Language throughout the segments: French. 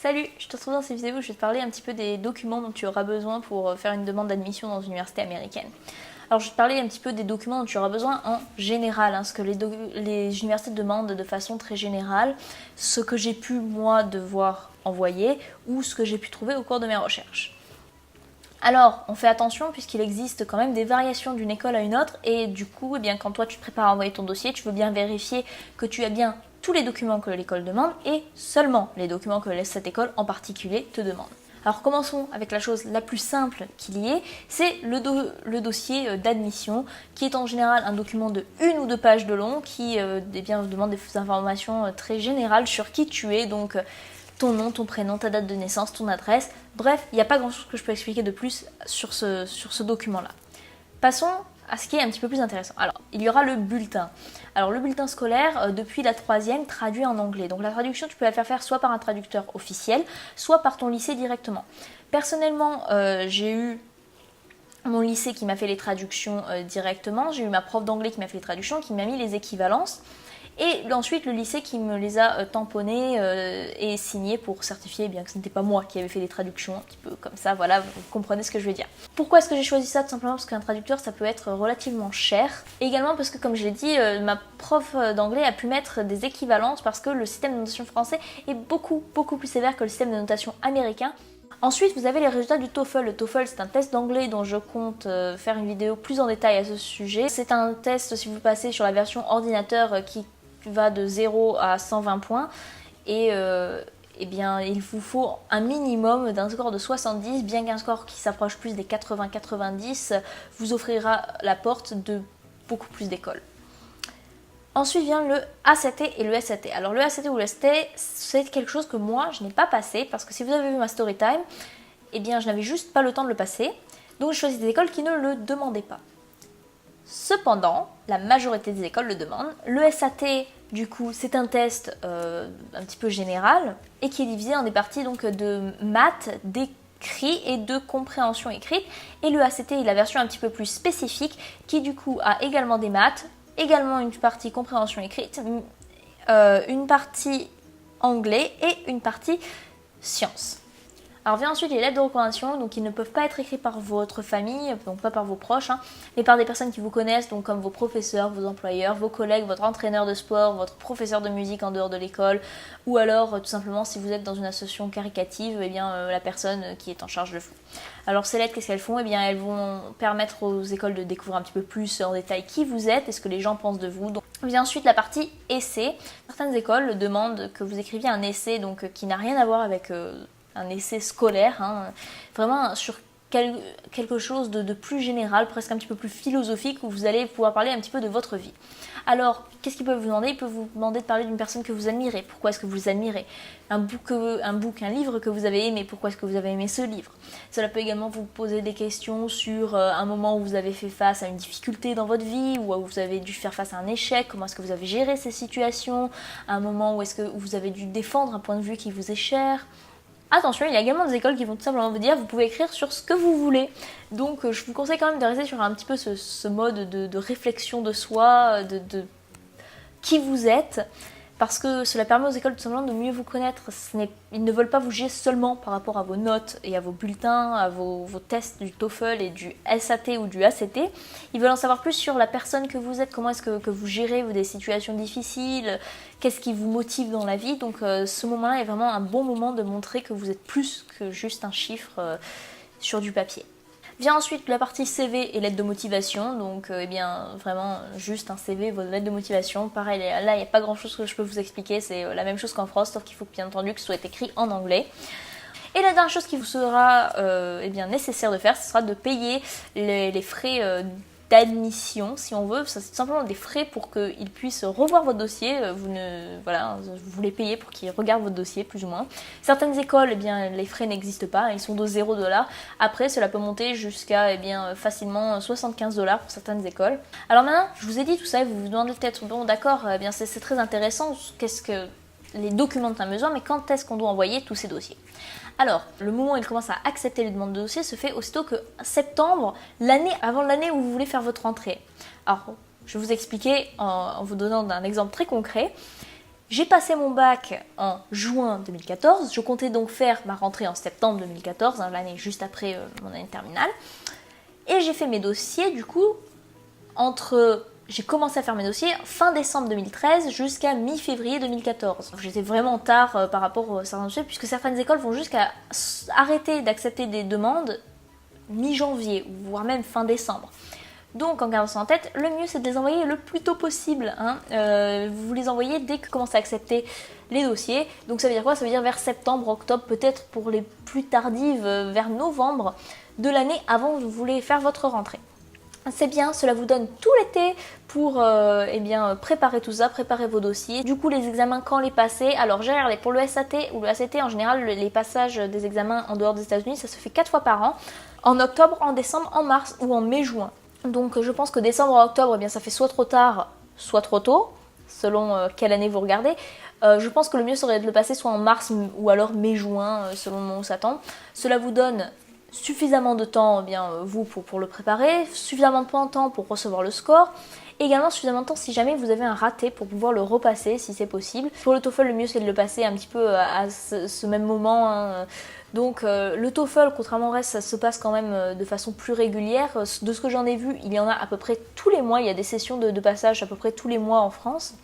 Salut, je te retrouve dans cette vidéo où je vais te parler un petit peu des documents dont tu auras besoin pour faire une demande d'admission dans une université américaine. Alors je vais te parler un petit peu des documents dont tu auras besoin en général, ce que les universités demandent de façon très générale, ce que j'ai pu moi devoir envoyer ou ce que j'ai pu trouver au cours de mes recherches. Alors, on fait attention puisqu'il existe quand même des variations d'une école à une autre et du coup, quand toi tu te prépares à envoyer ton dossier, tu veux bien vérifier que tu as bien tous les documents que l'école demande et seulement les documents que cette école en particulier te demande. Alors commençons avec la chose la plus simple qu'il y ait, c'est le dossier d'admission qui est en général un document de 1 ou 2 pages de long qui vous demande des informations très générales sur qui tu es, donc ton nom, ton prénom, ta date de naissance, ton adresse. Bref, il n'y a pas grand chose que je peux expliquer de plus sur ce document-là. Passons à ce qui est un petit peu plus intéressant. Alors, il y aura le bulletin. Alors, le bulletin scolaire, depuis la 3e, traduit en anglais. Donc, la traduction, tu peux la faire soit par un traducteur officiel, soit par ton lycée directement. Personnellement, j'ai eu mon lycée qui m'a fait les traductions directement. J'ai eu ma prof d'anglais qui m'a fait les traductions, qui m'a mis les équivalences. Et ensuite, le lycée qui me les a tamponnés et signés pour certifier que ce n'était pas moi qui avais fait les traductions, un petit peu comme ça, voilà, vous comprenez ce que je veux dire. Pourquoi est-ce que j'ai choisi ça? Tout simplement parce qu'un traducteur, ça peut être relativement cher. Et également parce que, comme je l'ai dit, ma prof d'anglais a pu mettre des équivalences parce que le système de notation français est beaucoup plus sévère que le système de notation américain. Ensuite, vous avez les résultats du TOEFL. Le TOEFL, c'est un test d'anglais dont je compte faire une vidéo plus en détail à ce sujet. C'est un test, si vous passez sur la version ordinateur, qui va de 0 à 120 points et il vous faut un minimum d'un score de 70, bien qu'un score qui s'approche plus des 80-90 vous offrira la porte de beaucoup plus d'écoles. Ensuite vient le ACT et le SAT. Alors le ACT ou le SAT, c'est quelque chose que moi je n'ai pas passé parce que si vous avez vu ma story time, je n'avais juste pas le temps de le passer, donc j'ai choisi des écoles qui ne le demandaient pas. Cependant, la majorité des écoles le demandent. Le SAT, du coup, c'est un test un petit peu général et qui est divisé en des parties donc, de maths, d'écrit et de compréhension écrite. Et le ACT est la version un petit peu plus spécifique qui, du coup, a également des maths, également une partie compréhension écrite, une partie anglais et une partie sciences. Alors vient ensuite les lettres de recommandation, donc ils ne peuvent pas être écrits par votre famille, donc pas par vos proches, mais par des personnes qui vous connaissent, donc comme vos professeurs, vos employeurs, vos collègues, votre entraîneur de sport, votre professeur de musique en dehors de l'école, ou alors tout simplement si vous êtes dans une association caritative, la personne qui est en charge le fond. Alors ces lettres, qu'est-ce qu'elles font? Elles vont permettre aux écoles de découvrir un petit peu plus en détail qui vous êtes et ce que les gens pensent de vous. Donc vient ensuite la partie essai. Certaines écoles demandent que vous écriviez un essai qui n'a rien à voir avec un essai scolaire, vraiment sur quelque chose de plus général, presque un petit peu plus philosophique, où vous allez pouvoir parler un petit peu de votre vie. Alors, qu'est-ce qu'ils peuvent vous demander? Ils peuvent vous demander de parler d'une personne que vous admirez. Pourquoi est-ce que vous admirez? Un livre que vous avez aimé. Pourquoi est-ce que vous avez aimé ce livre? Cela peut également vous poser des questions sur un moment où vous avez fait face à une difficulté dans votre vie, ou où vous avez dû faire face à un échec. Comment est-ce que vous avez géré ces situations? Un moment où est-ce que vous avez dû défendre un point de vue qui vous est cher. Attention, il y a également des écoles qui vont tout simplement vous dire vous pouvez écrire sur ce que vous voulez. Donc je vous conseille quand même de rester sur un petit peu ce mode de réflexion de soi, de qui vous êtes, parce que cela permet aux écoles tout simplement de mieux vous connaître. Ils ne veulent pas vous juger seulement par rapport à vos notes et à vos bulletins, à vos tests du TOEFL et du SAT ou du ACT. Ils veulent en savoir plus sur la personne que vous êtes, comment est-ce que vous gérez des situations difficiles, qu'est-ce qui vous motive dans la vie. Donc ce moment-là est vraiment un bon moment de montrer que vous êtes plus que juste un chiffre sur du papier. Vient ensuite la partie CV et lettre de motivation, donc vraiment juste un CV, votre lettre de motivation. Pareil, là il n'y a pas grand chose que je peux vous expliquer, c'est la même chose qu'en France, sauf qu'il faut bien entendu que ce soit écrit en anglais. Et la dernière chose qui vous sera nécessaire de faire, ce sera de payer les frais d'admission, si on veut. Ça, c'est tout simplement des frais pour qu'ils puissent revoir votre dossier. Vous les payez pour qu'ils regardent votre dossier, plus ou moins. Certaines écoles, les frais n'existent pas, ils sont de 0$. Après, cela peut monter jusqu'à facilement 75$ pour certaines écoles. Alors maintenant, je vous ai dit tout ça, et vous vous demandez peut-être, bon d'accord, c'est très intéressant, qu'est-ce que les documents dont on a besoin, mais quand est-ce qu'on doit envoyer tous ces dossiers? Alors, le moment où il commence à accepter les demandes de dossier se fait aussitôt que septembre, avant l'année où vous voulez faire votre rentrée. Alors, je vais vous expliquer en vous donnant un exemple très concret. J'ai passé mon bac en juin 2014, je comptais donc faire ma rentrée en septembre 2014, hein, l'année juste après mon année de terminale. Et j'ai fait mes dossiers du coup j'ai commencé à faire mes dossiers fin décembre 2013 jusqu'à mi-février 2014. J'étais vraiment tard par rapport à certains dossiers, puisque certaines écoles vont jusqu'à arrêter d'accepter des demandes mi-janvier, voire même fin décembre. Donc en gardant ça en tête, le mieux c'est de les envoyer le plus tôt possible. Hein. Vous les envoyez dès que vous commencez à accepter les dossiers. Donc ça veut dire quoi? Ça veut dire vers septembre, octobre, peut-être pour les plus tardives, vers novembre de l'année avant que vous voulez faire votre rentrée. C'est bien, cela vous donne tout l'été pour préparer tout ça, préparer vos dossiers. Du coup, les examens, quand les passer? Alors, j'ai regardé pour le SAT ou le ACT, en général, les passages des examens en dehors des États-Unis, ça se fait 4 fois par an. En octobre, en décembre, en mars ou en mai-juin. Donc, je pense que décembre à octobre, eh bien, ça fait soit trop tard, soit trop tôt, selon quelle année vous regardez. Je pense que le mieux serait de le passer soit en mars ou alors mai-juin, selon le moment où ça tombe. Cela vous donne suffisamment de temps vous pour le préparer, suffisamment de temps pour recevoir le score, et également suffisamment de temps si jamais vous avez un raté pour pouvoir le repasser si c'est possible. Pour le TOEFL, le mieux c'est de le passer un petit peu à ce même moment. Hein. Donc le TOEFL, contrairement au reste, ça se passe quand même de façon plus régulière. De ce que j'en ai vu, il y en a à peu près tous les mois, il y a des sessions de passage à peu près tous les mois en France.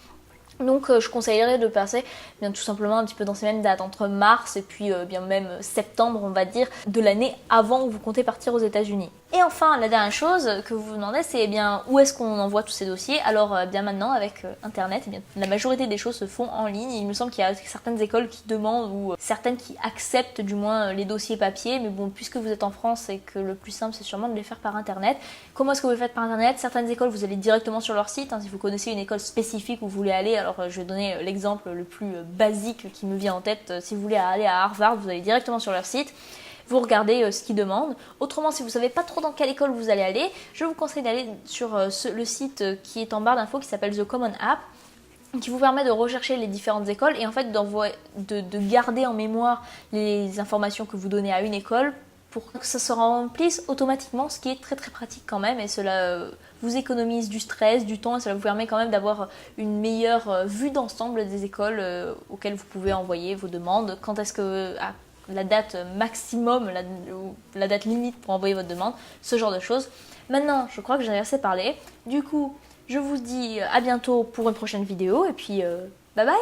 Donc je conseillerais de passer tout simplement un petit peu dans ces mêmes dates, entre mars et puis même septembre on va dire, de l'année avant où vous comptez partir aux États-Unis. Et enfin la dernière chose que vous vous demandez c'est où est-ce qu'on envoie tous ces dossiers. Alors bien maintenant avec internet, la majorité des choses se font en ligne. Il me semble qu'il y a certaines écoles qui demandent ou certaines qui acceptent du moins les dossiers papier, mais bon puisque vous êtes en France et que le plus simple c'est sûrement de les faire par internet. Comment est-ce que vous le faites par internet? Certaines écoles vous allez directement sur leur site, hein, si vous connaissez une école spécifique où vous voulez aller. Alors je vais donner l'exemple le plus basique qui me vient en tête. Si vous voulez aller à Harvard, vous allez directement sur leur site, vous regardez ce qu'ils demandent. Autrement, si vous ne savez pas trop dans quelle école vous allez aller, je vous conseille d'aller sur le site qui est en barre d'infos qui s'appelle The Common App, qui vous permet de rechercher les différentes écoles et en fait de garder en mémoire les informations que vous donnez à une école pour que ça se remplisse automatiquement, ce qui est très très pratique quand même, et cela vous économise du stress, du temps, et cela vous permet quand même d'avoir une meilleure vue d'ensemble des écoles auxquelles vous pouvez envoyer vos demandes, quand est-ce que la date maximum, la date limite pour envoyer votre demande, ce genre de choses. Maintenant, je crois que j'en ai assez parlé, du coup, je vous dis à bientôt pour une prochaine vidéo, et puis bye bye!